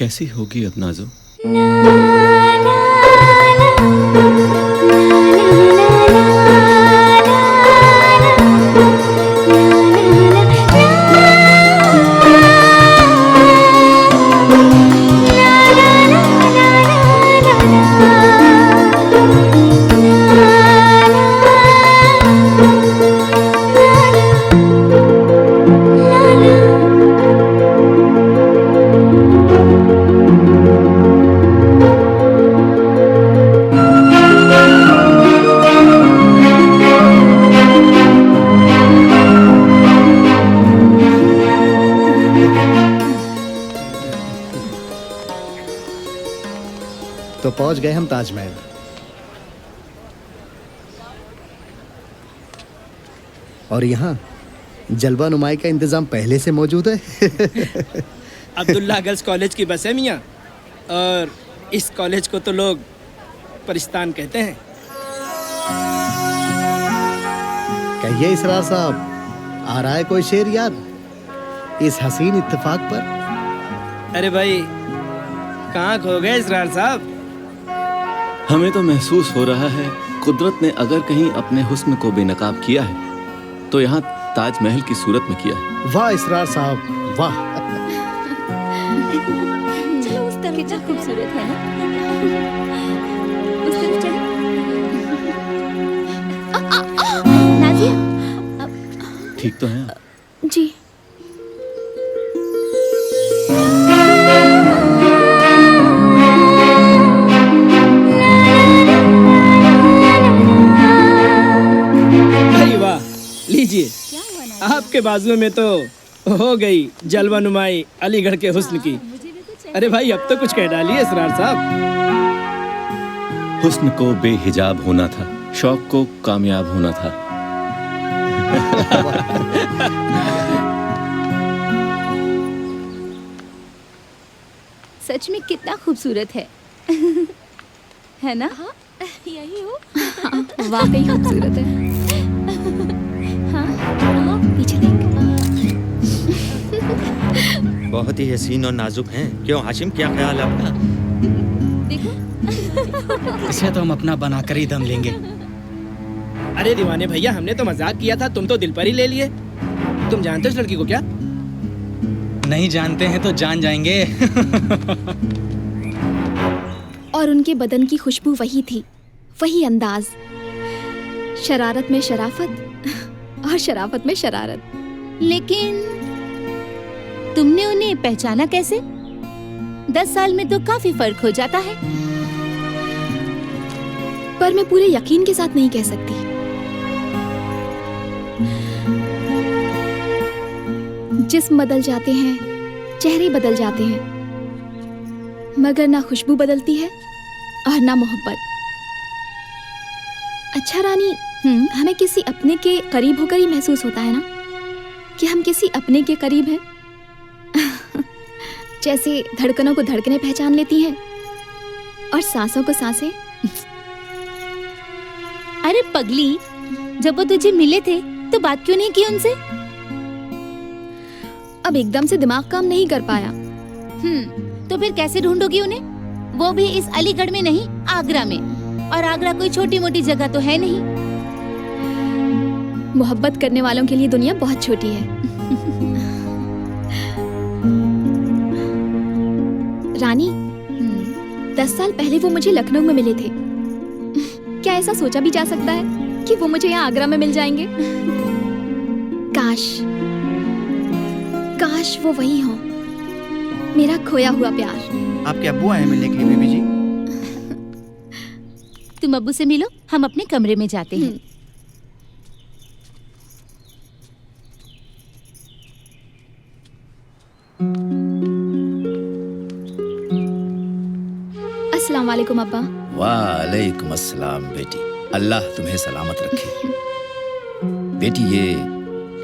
कैसी होगी अब नाज़ो? तो पहुंच गए हम ताजमहल। और यहाँ जलवा नुमाई का इंतजाम पहले से मौजूद है। अब्दुल्ला गर्ल्स कॉलेज की बस है मियाँ, और इस कॉलेज को तो लोग परिस्तान कहते हैं। कहिए इसरार साहब, आ रहा है कोई शेर याद इस हसीन इत्तेफाक पर? अरे भाई, कहाँ खो गए इसरार साहब? हमें तो महसूस हो रहा है कुदरत ने अगर कहीं अपने हुस्न को बेनकाब किया है तो यहाँ ताजमहल की सूरत में किया है। वाह इसरार साहब, वाह। चलो उस तरफ, कितना खूबसूरत है ना। उस तरफ चलो। नाज़िया, ठीक तो है? जी। लीजिए, आपके बाजुओं में तो हो गई जलवा नुमाई अलीगढ़ के हुस्न की। अरे भाई, अब तो कुछ कह डालिए इसरार साहब। हुस्न को बेहिजाब होना था, शौक को कामयाब होना था। सच में कितना खूबसूरत है। है ना? हाँ, यही हो। वाकई खूबसूरत है। पीछे देख। बहुत ही हसीन और नाजुक हैं। क्यों हाशिम, क्या ख्याल है आपका? देखो। इसे तो हम अपना बनाकर ही दम लेंगे। अरे दीवाने भैया, हमने तो मजाक किया था, तुम तो दिल पर ही ले लिए। तुम जानते हो इस लड़की को क्या? नहीं जानते हैं तो जान जाएंगे। और उनके बदन की खुशबू वही थी, वही अंदाज, शरारत में शराफत और शराफत में शरारत। लेकिन तुमने उन्हें पहचाना कैसे? 10 साल में तो काफी फर्क हो जाता है। पर मैं पूरे यकीन के साथ नहीं कह सकती। जिस्म बदल जाते हैं, चेहरे बदल जाते हैं, मगर ना खुशबू बदलती है और ना मोहब्बत। अच्छा रानी, हमें किसी अपने के करीब होकर ही महसूस होता है ना कि हम किसी अपने के करीब हैं। जैसे धड़कनों को धड़कनें पहचान लेती हैं और सांसों को सांसें। अरे पगली, जब वो तुझे मिले थे तो बात क्यों नहीं की उनसे? अब एकदम से दिमाग काम नहीं कर पाया। तो फिर कैसे ढूंढोगी उन्हें? वो भी इस अलीगढ़ में नहीं, आगरा में। और आगरा कोई छोटी मोटी जगह तो है नहीं। मोहब्बत करने वालों के लिए दुनिया बहुत छोटी है। रानी, 10 साल पहले वो मुझे लखनऊ में मिले थे। क्या ऐसा सोचा भी जा सकता है कि वो मुझे यहाँ आगरा में मिल जाएंगे? काश, काश वो वही हो, मेरा खोया हुआ प्यार। आपके अब्बू आए मिलने के लिए बीबी जी। तुम अब्बू से मिलो, हम अपने कमरे में जाते हैं। अस्सलाम वालेकुम अब्बा। वालेकुम अस्सलाम बेटी, अल्लाह तुम्हें सलामत रखे। बेटी, ये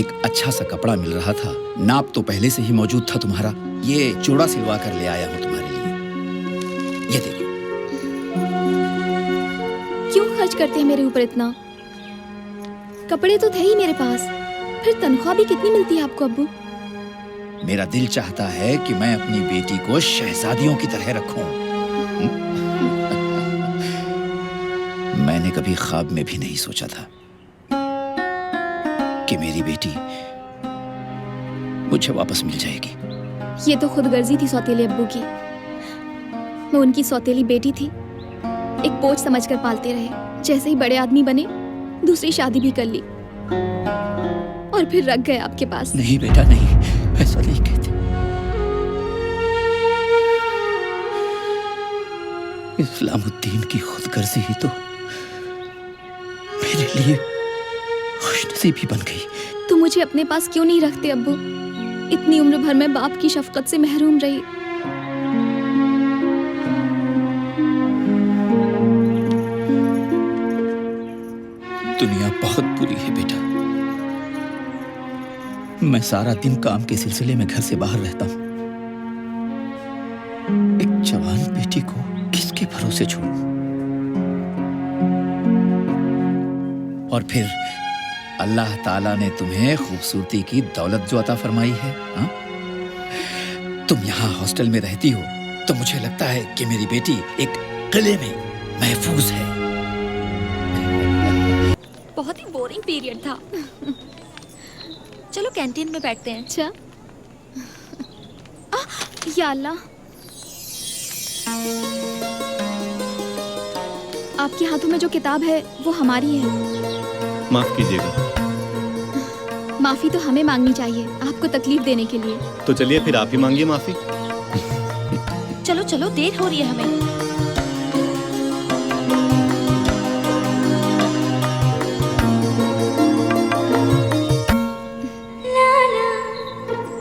एक अच्छा सा कपड़ा मिल रहा था, नाप तो पहले से ही मौजूद था तुम्हारा। ये जोड़ा सिलवा कर ले आया हूँ तुम्हारे लिए। ये देखो। क्यों खर्च करते हैं मेरे ऊपर इतना? कपड़े तो थे ही मेरे पास, फिर तनख्वाह भी कितनी मिलती है आपको अब्बू? मेरा दिल चाहता है कि मैं अपनी बेटी को शहजादियों की तरह रखूं। मैंने कभी ख्वाब में भी नहीं सोचा था कि मेरी बेटी मुझे वापस मिल जाएगी। ये तो खुदगर्जी थी सौतेले अब्बू की। मैं उनकी सौतेली बेटी थी, एक बोझ समझकर पालते रहे। जैसे ही बड़े आदमी बने दूसरी शादी भी कर ली और फिर रख गए आपके पास। नहीं बेटा नहीं, ऐसा नहीं कहते। इस्लामुद्दीन की खुदगर्जी ही तो मेरे लिए खुशनसीबी बन गई। तो मुझे अपने पास क्यों नहीं रखते अब्बू? इतनी उम्र भर मैं बाप की शफकत से महरूम रही। दुनिया बहुत बुरी है बेटा। मैं सारा दिन काम के सिलसिले में घर से बाहर रहता हूं। एक जवान बेटी को किसके भरोसे छोड़ूं? और फिर अल्लाह ताला ने तुम्हें खूबसूरती की दौलत जो अता फरमाई है, हाँ? तुम यहाँ हॉस्टल में रहती हो तो मुझे लगता है कि मेरी बेटी एक किले में महफूज है। बहुत ही बोरिंग पीरियड था। चलो कैंटीन में बैठते हैं। अच्छा। या अल्लाह, आपके हाथों में जो किताब है वो हमारी है। माफ कीजिएगा। माफी तो हमें मांगनी चाहिए आपको तकलीफ देने के लिए। तो चलिए फिर आप ही मांगिए माफी। चलो चलो, देर हो रही है हमें।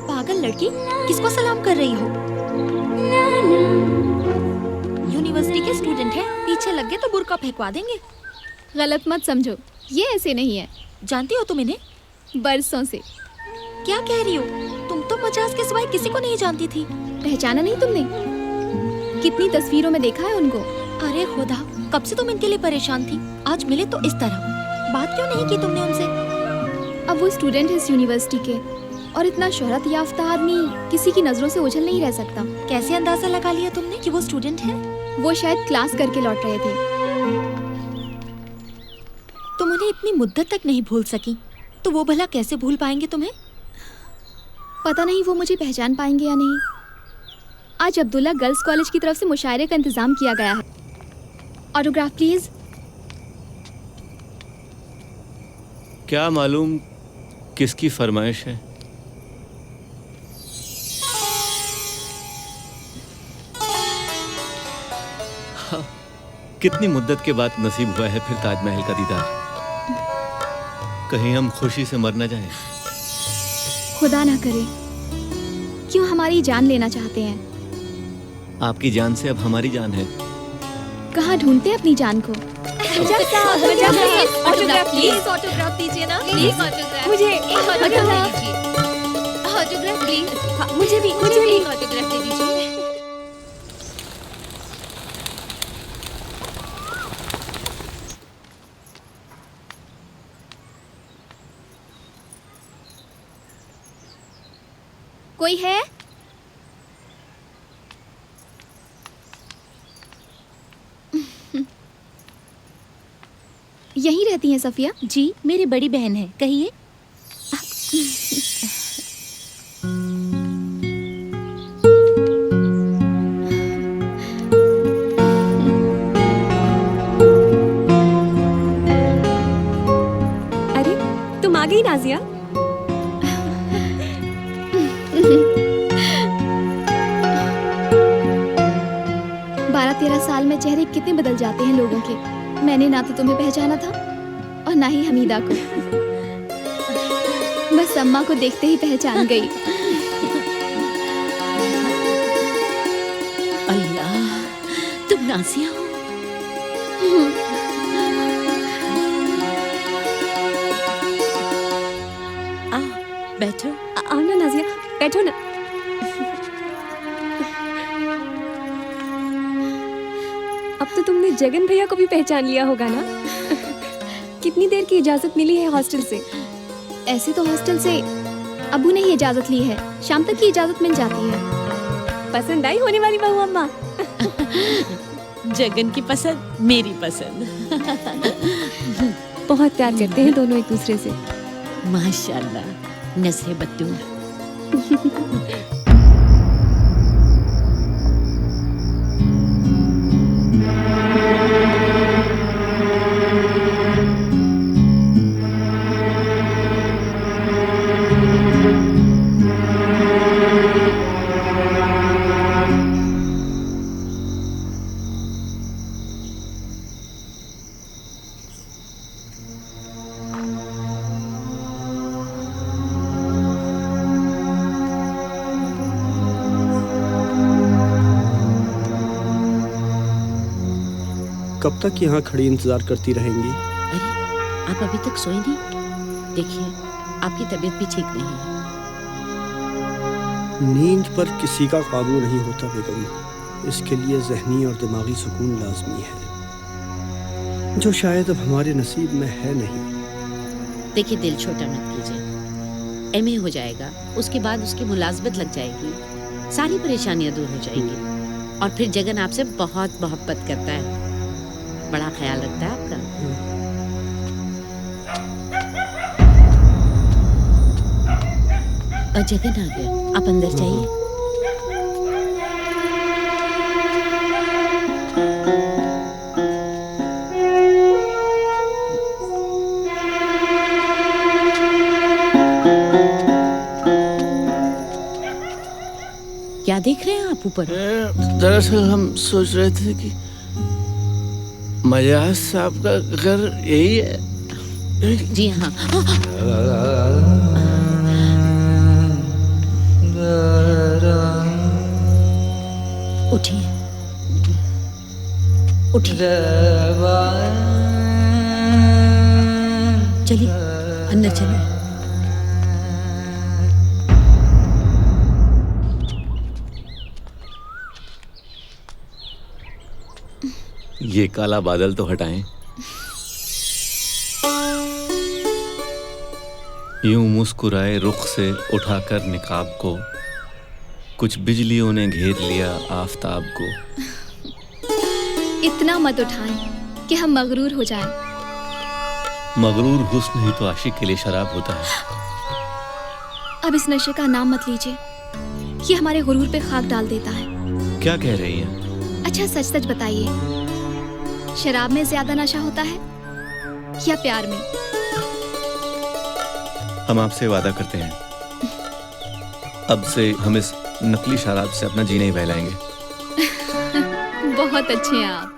पागल लड़की, किसको सलाम कर रही हो? यूनिवर्सिटी के स्टूडेंट हैं, पीछे लग गए तो बुर्का फेंकवा देंगे। गलत मत समझो, ये ऐसे नहीं है। जानती हो तुम इन्हें? बरसों से। क्या कह रही हो? तुम तो मजाज के सिवाय किसी को नहीं जानती थी। पहचाना नहीं तुमने? कितनी तस्वीरों में देखा है उनको। अरे खुदा, कब से तुम इनके लिए परेशान थी, आज मिले तो इस तरह। बात क्यों नहीं की तुमने उनसे? अब वो स्टूडेंट है इस यूनिवर्सिटी के, और इतना शोहरत याफ्ता आदमी किसी की नजरों से ओझल नहीं रह सकता। कैसे अंदाजा लगा लिया तुमने कि वो स्टूडेंट है? वो शायद क्लास करके लौट रहे थे। तुम उन्हें इतनी मुद्दत तक नहीं भूल सकी, तो वो भला कैसे भूल पाएंगे तुम्हें? पता नहीं वो मुझे पहचान पाएंगे या नहीं। आज अब्दुल्ला गर्ल्स कॉलेज की तरफ से मुशायरे का इंतजाम किया गया है। Autograph please. क्या मालूम किसकी फरमाइश है। हाँ, कितनी मुद्दत के बाद नसीब हुआ है फिर ताजमहल का दीदार। कहीं हम खुशी से मर न जाएं। खुदा ना करे। क्यों हमारी जान लेना चाहते हैं? आपकी जान से अब हमारी जान है। कहाँ ढूंढते हैं अपनी जान को? ऑटोग्राफ प्लीज, ऑटोग्राफ दीजिए ना प्लीज। मुझे एक ऑटोग्राफ दे दीजिए। Autograph please. मुझे भी एक ऑटोग्राफ दे दीजिए। कोई है? यहीं रहती हैं सफिया? जी, मेरी बड़ी बहन है, कहिए। अरे तुम आ गई नाजिया। 12-13 साल में चेहरे कितने बदल जाते हैं लोगों के। मैंने ना तो तुम्हें पहचाना था और ना ही हमीदा को। बस अम्मा को देखते ही पहचान गई। अल्लाह, तुम नाजिया हो? बैठो। आओ ना नाजिया, बैठो ना। अब तो तुमने जगन भैया को भी पहचान लिया होगा ना? कितनी देर की इजाजत मिली है हॉस्टल से? ऐसे तो हॉस्टल से अबू ने ही इजाजत ली है, शाम तक की इजाजत मिल जाती है। पसंद आई होने वाली बहू अम्मा? जगन की पसंद, मेरी पसंद। बहुत प्यार करते हैं दोनों एक दूसरे से। माशाल्लाह, नस्र बतूर। कब तक यहाँ खड़ी इंतजार करती रहेंगी? अरे, आप अभी तक सोए नहीं? देखिए, आपकी तबीयत भी ठीक नहीं है। नींद पर किसी का काबू नहीं होता बेगम। इसके लिए जहनी और दिमागी सुकून लाजमी है, जो शायद अब हमारे नसीब में है नहीं। देखिए, दिल छोटा मत कीजिए। एमए हो जाएगा, उसके बाद उसकी मुलाजमत लग जाएगी, सारी परेशानियां दूर हो जाएंगी। और फिर जगन आपसे बहुत मोहब्बत करता है, बड़ा ख्याल रखता है आपका। और जगन आ गया, आप अंदर जाइए। क्या देख रहे हैं आप ऊपर? दरअसल हम सोच रहे थे कि मजाज साहब का घर यही है। जी हाँ। उठिए, उठिए, चलिए अंदर चलिए। ये काला बादल तो हटाएं। यूं मुस्कुराए रुख से उठाकर निकाब को, कुछ बिजलियों ने घेर लिया आफताब को। इतना मत उठाएं कि हम मगरूर हो जाएं। मगरूर हुस्न ही तो आशिक के लिए शराब होता है। अब इस नशे का नाम मत लीजिए, ये हमारे गुरूर पे खाक डाल देता है। क्या कह रही हैं? अच्छा सच सच बताइए, शराब में ज्यादा नशा होता है या प्यार में? हम आपसे वादा करते हैं, अब से हम इस नकली शराब से अपना जी नहीं बहलाएंगे। बहुत अच्छे हैं आप।